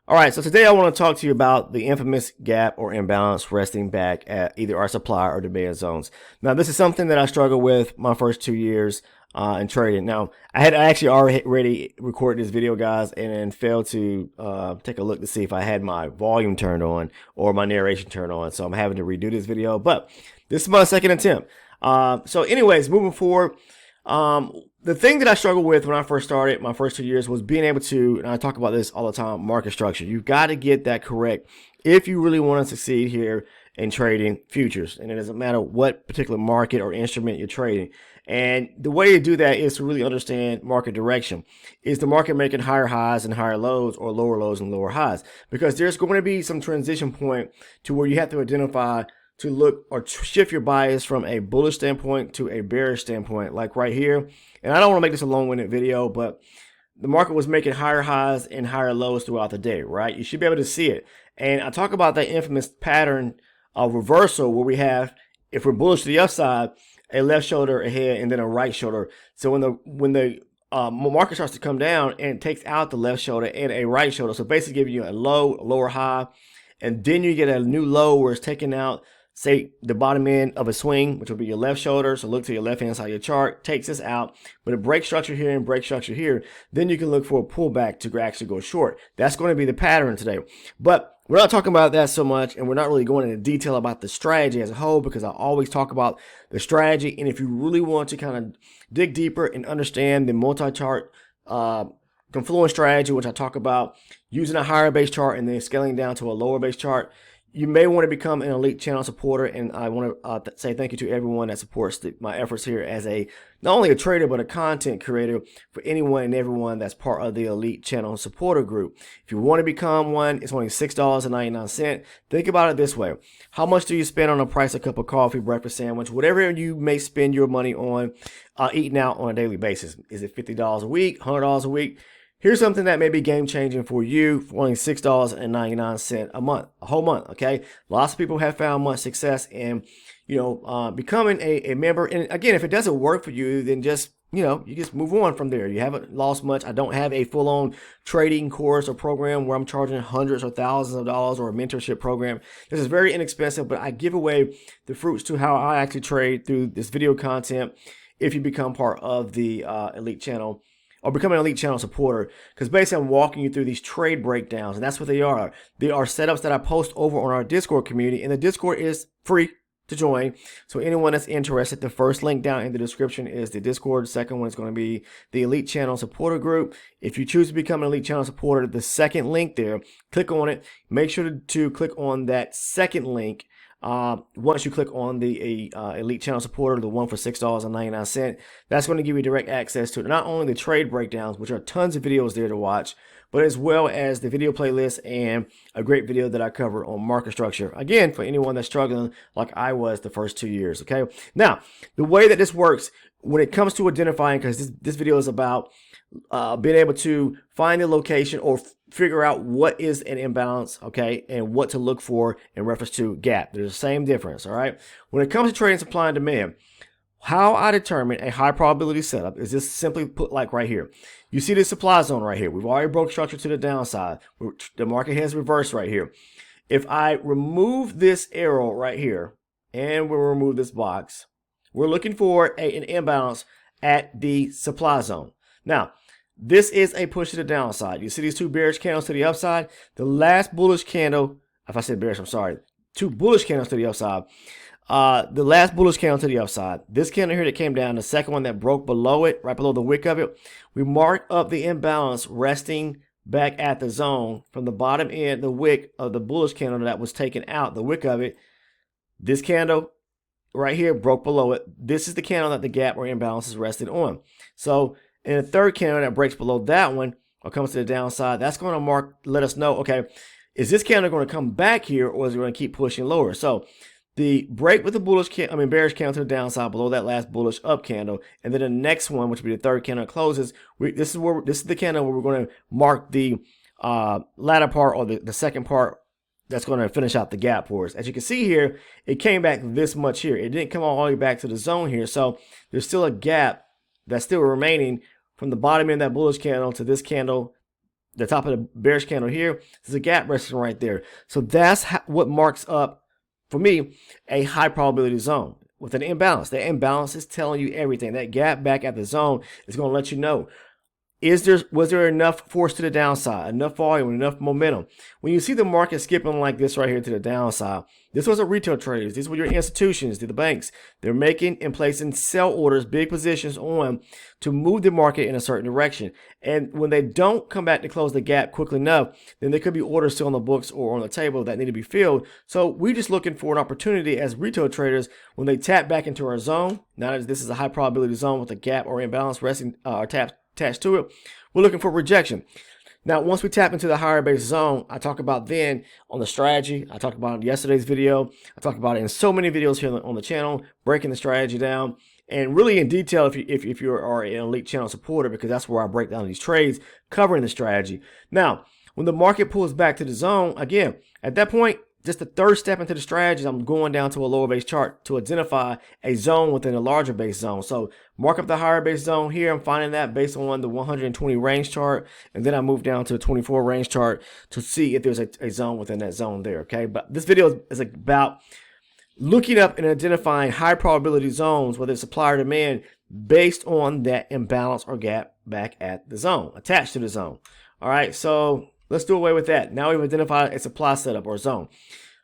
All right, so today I want to talk to you about the infamous gap or imbalance resting back at either our supply or demand zones. Now, this is something that I struggled with my first 2 years in trading. Now, I actually already recorded this video, guys, and then failed to take a look to see if I had my volume turned on or my narration turned on. So I'm having to redo this video, but this is my second attempt. So anyways, moving forward, the thing that I struggled with when I first started my first 2 years was being able to, and I talk about this all the time, market structure. You've got to get that correct if you really want to succeed here in trading futures. And it doesn't matter what particular market or instrument you're trading. And the way to do that is to really understand market direction. Is the market making higher highs and higher lows, or lower lows and lower highs? Because there's going to be some transition point to where you have to identify to look or shift your bias from a bullish standpoint to a bearish standpoint, like right here. And I don't want to make this a long-winded video, but the market was making higher highs and higher lows throughout the day, right? You should be able to see it. And I talk about that infamous pattern of reversal where we have, if we're bullish to the upside, a left shoulder ahead and then a right shoulder. So when the market starts to come down and it takes out the left shoulder and a right shoulder, so basically giving you a low, lower high, and then you get a new low where it's taking out, say, the bottom end of a swing, which will be your left shoulder. So look to your left hand side of your chart, takes this out, but a break structure here and break structure here. Then you can look for a pullback to actually go short. That's going to be the pattern today. But we're not talking about that so much, and we're not really going into detail about the strategy as a whole, because I always talk about the strategy. And if you really want to kind of dig deeper and understand the multi-chart confluence strategy, which I talk about using a higher base chart and then scaling down to a lower base chart, you may want to become an elite channel supporter. And I want to say thank you to everyone that supports my efforts here as not only a trader, but a content creator for anyone and everyone that's part of the elite channel supporter group. If you want to become one, it's only $6.99. Think about it this way. How much do you spend on a price, a cup of coffee, breakfast sandwich, whatever you may spend your money on eating out on a daily basis? Is it $50 a week, $100 a week? Here's something that may be game-changing for you for only $6.99 a month, a whole month, okay? Lots of people have found much success in, becoming a member. And again, if it doesn't work for you, then just, you just move on from there. You haven't lost much. I don't have a full-on trading course or program where I'm charging hundreds or thousands of dollars, or a mentorship program. This is very inexpensive, but I give away the fruits to how I actually trade through this video content if you become part of the elite channel, or become an elite channel supporter, because basically I'm walking you through these trade breakdowns, and that's what they are. They are setups that I post over on our Discord community, and the Discord is free to join. So anyone that's interested, the first link down in the description is the Discord. The second one is going to be the elite channel supporter group. If you choose to become an elite channel supporter, the second link there, click on it. Make sure to click on that second link. Once you click on the elite channel supporter, the one for $6.99, that's going to give you direct access to not only the trade breakdowns, which are tons of videos there to watch, but as well as the video playlist and a great video that I cover on market structure. Again, for anyone that's struggling like I was the first 2 years. Okay. Now, the way that this works when it comes to identifying, because this video is about being able to find the location or figure out what is an imbalance, okay, and what to look for in reference to gap. There's the same difference, all right? When it comes to trading supply and demand, how I determine a high probability setup is just simply put like right here. You see the supply zone right here. We've already broke structure to the downside. The market has reversed right here. If I remove this arrow right here and we'll remove this box, we're looking for an imbalance at the supply zone. Now, this is a push to the downside. You see these two bearish candles to the upside. The last bullish candle, if I said bearish, I'm sorry, two bullish candles to the upside. The last bullish candle to the upside. This candle here that came down, the second one that broke below it, right below the wick of it, we mark up the imbalance resting back at the zone from the bottom end, the wick of the bullish candle that was taken out, the wick of it. This candle right here broke below it. This is the candle that the gap or imbalance is rested on. So in the third candle that breaks below that one or comes to the downside, that's going to let us know, okay, is this candle going to come back here, or is it going to keep pushing lower? So the break with the bearish candle to the downside below that last bullish up candle, and then the next one, which will be the third candle, closes. This is the candle where we're going to mark the latter part, or the second part that's going to finish out the gap for us. As you can see here, it came back this much here. It didn't come all the way back to the zone here, so there's still a gap that's still remaining from the bottom end of that bullish candle to this candle the top of the bearish candle here, there's a gap resting right there. So that's what marks up, for me, a high probability zone with an imbalance. That imbalance is telling you everything. That gap back at the zone is going to let you know, was there enough force to the downside, enough volume, enough momentum? When you see the market skipping like this right here to the downside, this wasn't retail traders. These were your institutions, the banks. They're making and placing sell orders, big positions on to move the market in a certain direction. And when they don't come back to close the gap quickly enough, then there could be orders still on the books or on the table that need to be filled. So we're just looking for an opportunity as retail traders when they tap back into our zone. Now that this is a high probability zone with a gap or imbalance resting or attached to it, we're looking for rejection. Now, once we tap into the higher base zone, I talk about then on the strategy. I talked about it in yesterday's video. I talked about it in so many videos here on the channel, breaking the strategy down and really in detail if you are an elite channel supporter, because that's where I break down these trades, covering the strategy. Now, when the market pulls back to the zone, again, at that point, just the third step into the strategy, I'm going down to a lower base chart to identify a zone within a larger base zone. So mark up the higher base zone here. I'm finding that based on the 120 range chart. And then I move down to the 24 range chart to see if there's a zone within that zone there. Okay. But this video is about looking up and identifying high probability zones, whether it's supply or demand, based on that imbalance or gap back at the zone, attached to the zone. All right. So let's do away with that. Now we've identified a supply setup or zone.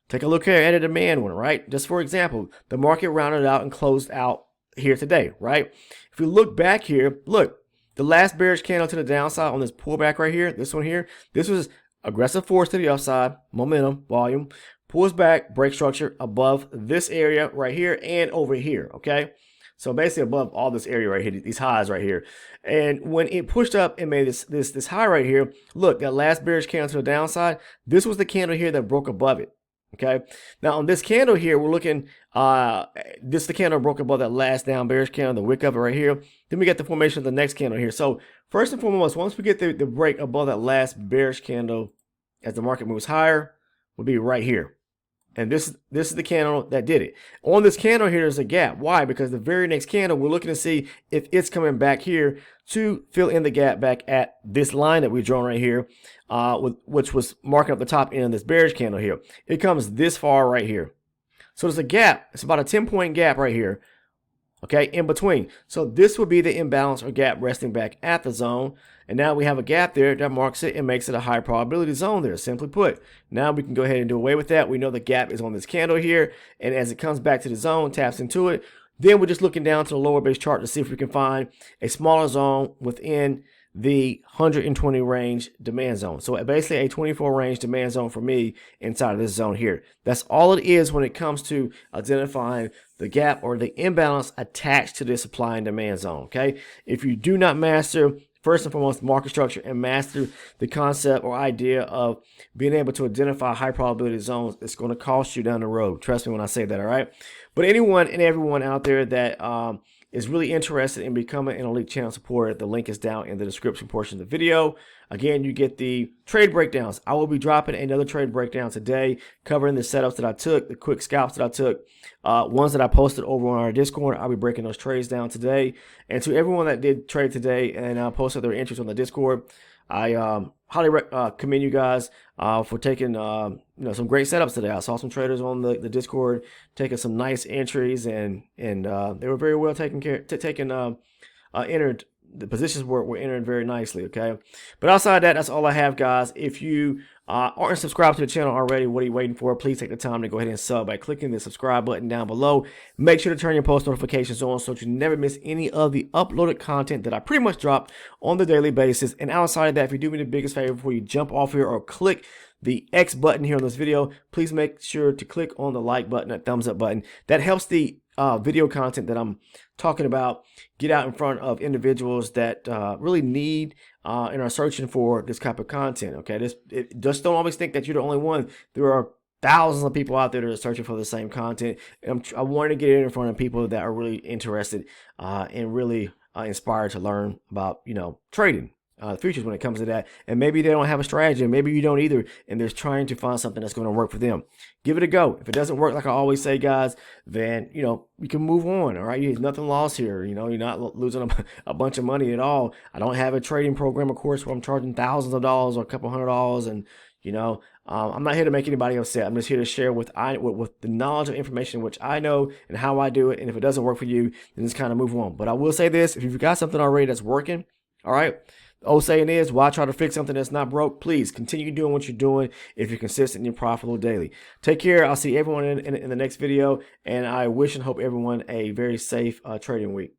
Take a look here at a demand one, right? Just for example, the market rounded out and closed out here today, right? If we look back here, look, the last bearish candle to the downside on this pullback right here, this one here, this was aggressive force to the upside, momentum, volume, pulls back, break structure above this area right here and over here, okay? So basically above all this area right here, these highs right here. And when it pushed up and made this high right here, look, that last bearish candle to the downside, this was the candle here that broke above it. Okay. Now on this candle here, we're looking, this is the candle broke above that last down bearish candle, the wick of it right here. Then we get the formation of the next candle here. So first and foremost, once we get the break above that last bearish candle as the market moves higher, will be right here. And this is the candle that did it. On this candle here, there's a gap. Why? Because the very next candle, we're looking to see if it's coming back here to fill in the gap back at this line that we've drawn right here, which was marking up the top end of this bearish candle here. It comes this far right here. So there's a gap. It's about a 10-point gap right here. Okay, in between. So this would be the imbalance or gap resting back at the zone. And now we have a gap there that marks it and makes it a high probability zone there, simply put. Now we can go ahead and do away with that. We know the gap is on this candle here. And as it comes back to the zone, taps into it, then we're just looking down to the lower base chart to see if we can find a smaller zone within the 120 range demand zone. So basically a 24 range demand zone for me inside of this zone here. That's all it is when it comes to identifying the gap or the imbalance attached to the supply and demand zone. Okay. If you do not master, first and foremost, market structure and master the concept or idea of being able to identify high probability zones, it's going to cost you down the road. Trust me when I say that. All right. But anyone and everyone out there that, is really interested in becoming an elite channel supporter, the link is down in the description portion of the video. Again, you get the trade breakdowns. I will be dropping another trade breakdown today, covering the setups that I took, the quick scalps that I took, ones that I posted over on our Discord. I'll be breaking those trades down today. And to everyone that did trade today and posted their interest on the Discord, I highly commend you guys for taking some great setups today. I saw some traders on the Discord taking some nice entries, and they were very well entered. The positions were entered very nicely. Okay, but outside that, that's all I have, guys. If you aren't subscribed to the channel already, what are you waiting for? Please take the time to go ahead and sub by clicking the subscribe button down below. Make sure to turn your post notifications on so that you never miss any of the uploaded content that I pretty much drop on the daily basis. And outside of that, if you do me the biggest favor before you jump off here or click the X button here on this video, please make sure to click on the like button, that thumbs up button. That helps the video content that I'm talking about get out in front of individuals that really need and are searching for this type of content. Okay, just don't always think that you're the only one. There are thousands of people out there that are searching for the same content. And I want to get it in front of people that are really interested and really inspired to learn about trading. futures when it comes to that. And maybe they don't have a strategy, and maybe you don't either, and they're trying to find something that's going to work for them. Give it a go. If it doesn't work, like I always say, guys, then you can move on. All right, there's nothing lost here. You're not losing a bunch of money at all. I don't have a trading program, of course, where I'm charging thousands of dollars or a couple $100s, and I'm not here to make anybody upset. I'm just here to share with the knowledge and information which I know and how I do it. And if it doesn't work for you, then just kind of move on. But I will say this: if you've got something already that's working, all right. The old saying is, why try to fix something that's not broke? Please continue doing what you're doing if you're consistent and you're profitable daily. Take care. I'll see everyone in the next video, and I wish and hope everyone a very safe trading week.